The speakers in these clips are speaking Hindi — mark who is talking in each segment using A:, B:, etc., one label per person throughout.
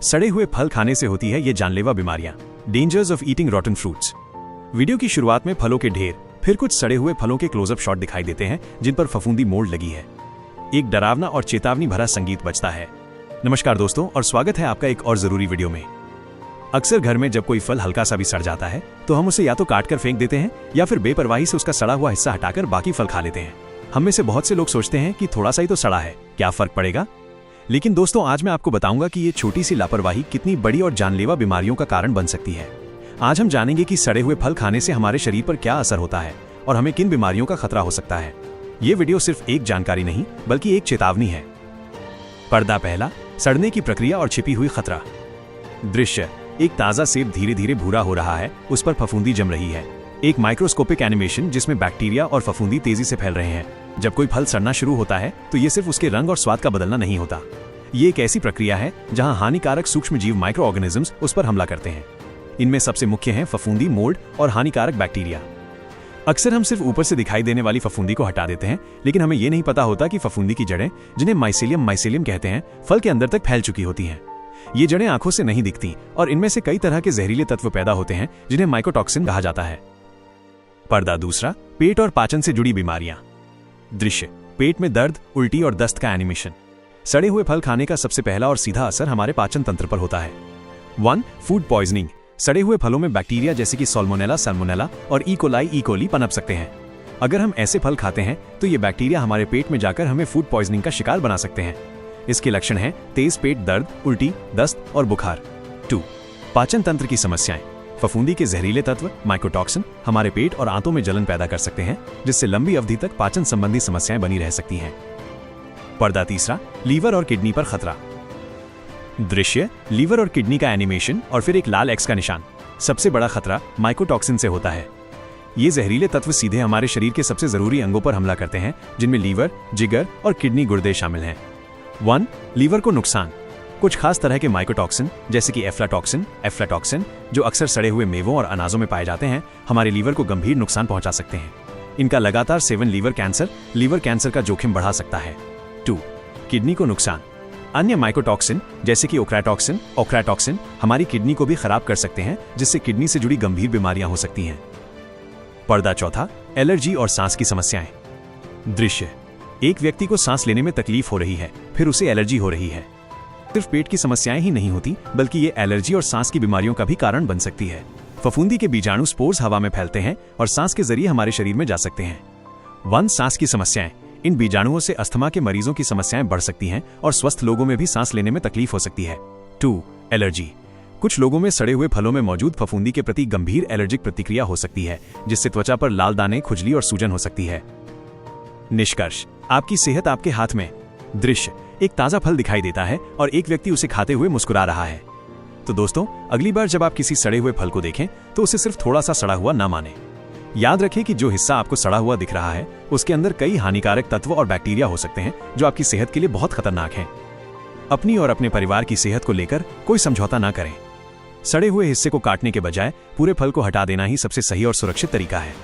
A: सड़े हुए फल खाने से होती है ये जानलेवा बीमारियां। Dangers of eating रॉटन fruits. Video की शुरुआत में फलों के ढेर, फिर कुछ सड़े हुए फलों के क्लोजअप शॉट दिखाई देते हैं जिन पर फफूंदी मोल्ड लगी है। एक डरावना और चेतावनी भरा संगीत बजता है। नमस्कार दोस्तों, और स्वागत है आपका एक और जरूरी वीडियो में। अक्सर घर में जब कोई फल हल्का सा भी सड़ जाता है तो हम उसे या तो काट कर फेंक देते हैं या फिर बेपरवाही से उसका सड़ा हुआ हिस्सा हटाकर बाकी फल खा लेते हैं। हम में से बहुत से लोग सोचते हैं कि थोड़ा सा ही तो सड़ा है, क्या फर्क पड़ेगा। लेकिन दोस्तों, आज मैं आपको बताऊंगा कि ये छोटी सी लापरवाही कितनी बड़ी और जानलेवा बीमारियों का कारण बन सकती है। आज हम जानेंगे कि सड़े हुए फल खाने से हमारे शरीर पर क्या असर होता है और हमें किन बीमारियों का खतरा हो सकता है। ये वीडियो सिर्फ एक जानकारी नहीं बल्कि एक चेतावनी है। पर्दा पहला, सड़ने की प्रक्रिया और छिपी हुई खतरा। दृश्य, एक ताजा सेब धीरे धीरे भूरा हो रहा है, उस पर फफूंदी जम रही है। एक माइक्रोस्कोपिक एनिमेशन जिसमें बैक्टीरिया और फफूंदी तेजी से फैल रहे हैं। जब कोई फल सड़ना शुरू होता है तो ये सिर्फ उसके रंग और स्वाद का बदलना नहीं होता। ये एक ऐसी प्रक्रिया है जहां हानिकारक सूक्ष्म जीव माइक्रो ऑर्गेनिजम्स उस पर हमला करते हैं। इनमें सबसे मुख्य हैं फफूंदी, मोल्ड और हानिकारक बैक्टीरिया। अक्सर हम सिर्फ ऊपर से दिखाई देने वाली फफूंदी को हटा देते हैं, लेकिन हमें यह नहीं पता होता कि फफूंदी की जड़ें, जिन्हें माइसेलियम कहते हैं, फल के अंदर तक फैल चुकी होती हैं। ये जड़ें आंखों से नहीं दिखती और इनमें से कई तरह के जहरीले तत्व पैदा होते हैं जिन्हें माइकोटॉक्सिन कहा जाता है। पर्दा दूसरा, पेट और पाचन से जुड़ी बीमारियां। दृश्य, पेट में दर्द, उल्टी और दस्त का एनिमेशन। सड़े हुए फल खाने का सबसे पहला और सीधा असर हमारे पाचन तंत्र पर होता है। 1. Food poisoning. सड़े हुए फलों में बैक्टीरिया जैसे कि सैल्मोनेला और ई कोली पनप सकते हैं। अगर हम ऐसे फल खाते हैं तो ये बैक्टीरिया हमारे पेट में जाकर हमें फूड पॉइजनिंग का शिकार बना सकते हैं। इसके लक्षण हैं तेज पेट दर्द, उल्टी, दस्त और बुखार। 2. पाचन तंत्र की समस्याएं। फफूंदी के जहरीले तत्व माइकोटॉक्सिन हमारे पेट और आंतों में जलन पैदा कर सकते हैं, जिससे लंबी अवधि तक पाचन संबंधी समस्याएं बनी रह सकती हैं। पर्दा तीसरा, लीवर और किडनी पर खतरा। दृश्य, लीवर और किडनी का एनिमेशन और फिर एक लाल एक्स का निशान। सबसे बड़ा खतरा माइकोटॉक्सिन से होता है। ये जहरीले तत्व सीधे हमारे शरीर के सबसे जरूरी अंगों पर हमला करते हैं, जिनमें लीवर, जिगर और किडनी गुर्दे शामिल हैं। 1. लीवर को नुकसान। कुछ खास तरह के माइकोटॉक्सिन जैसे कि एफ्लाटॉक्सिन जो अक्सर सड़े हुए मेवों और अनाजों में पाए जाते हैं, हमारे लीवर को गंभीर नुकसान पहुंचा सकते हैं। इनका लगातार सेवन लीवर कैंसर का जोखिम बढ़ा सकता है। 2. किडनी को नुकसान। अन्य माइकोटॉक्सिन जैसे कि ओक्राटॉक्सिन हमारी किडनी को भी खराब कर सकते हैं, जिससे किडनी से जुड़ी गंभीर बीमारियां हो सकती हैं। पर्दा चौथा, एलर्जी और सांस की समस्याएं। दृश्य, एक व्यक्ति को सांस लेने में तकलीफ हो रही है, फिर उसे एलर्जी हो रही है। सिर्फ पेट की समस्याएं ही नहीं होती, बल्कि ये एलर्जी और सांस की बीमारियों का भी कारण बन सकती है। फफूंदी के बीजाणु स्पोर्स हवा में फैलते हैं और सांस के जरिए हमारे शरीर में जा सकते हैं। 1. सांस की समस्याएं। इन बीजाणुओं से अस्थमा के मरीजों की समस्याएं बढ़ सकती हैं और स्वस्थ लोगों में भी सांस लेने में तकलीफ हो सकती है। 2. एलर्जी। कुछ लोगों में सड़े हुए फलों में मौजूद फफूंदी के प्रति गंभीर एलर्जिक प्रतिक्रिया हो सकती है, जिससे त्वचा पर लाल दाने, खुजली और सूजन हो सकती है। निष्कर्ष, आपकी सेहत आपके हाथ में। दृश्य, एक ताजा फल दिखाई देता है और एक व्यक्ति उसे खाते हुए मुस्कुरा रहा है। तो दोस्तों, अगली बार जब आप किसी सड़े हुए फल को देखें तो उसे सिर्फ थोड़ा सा सड़ा हुआ ना माने। याद रखें कि जो हिस्सा आपको सड़ा हुआ दिख रहा है उसके अंदर कई हानिकारक तत्व और बैक्टीरिया हो सकते हैं जो आपकी सेहत के लिए बहुत खतरनाक हैं। अपनी और अपने परिवार की सेहत को लेकर कोई समझौता ना करें। सड़े हुए हिस्से को काटने के बजाय पूरे फल को हटा देना ही सबसे सही और सुरक्षित तरीका है।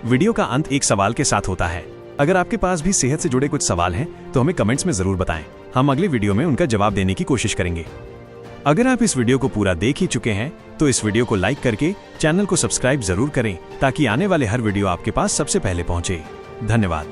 A: वीडियो का अंत एक सवाल के साथ होता है। अगर आपके पास भी सेहत से जुड़े कुछ सवाल हैं तो हमें कमेंट्स में जरूर बताएं। हम अगले वीडियो में उनका जवाब देने की कोशिश करेंगे। अगर आप इस वीडियो को पूरा देख ही चुके हैं तो इस वीडियो को लाइक करके चैनल को सब्सक्राइब जरूर करें, ताकि आने वाले हर वीडियो आपके पास सबसे पहले पहुंचे। धन्यवाद।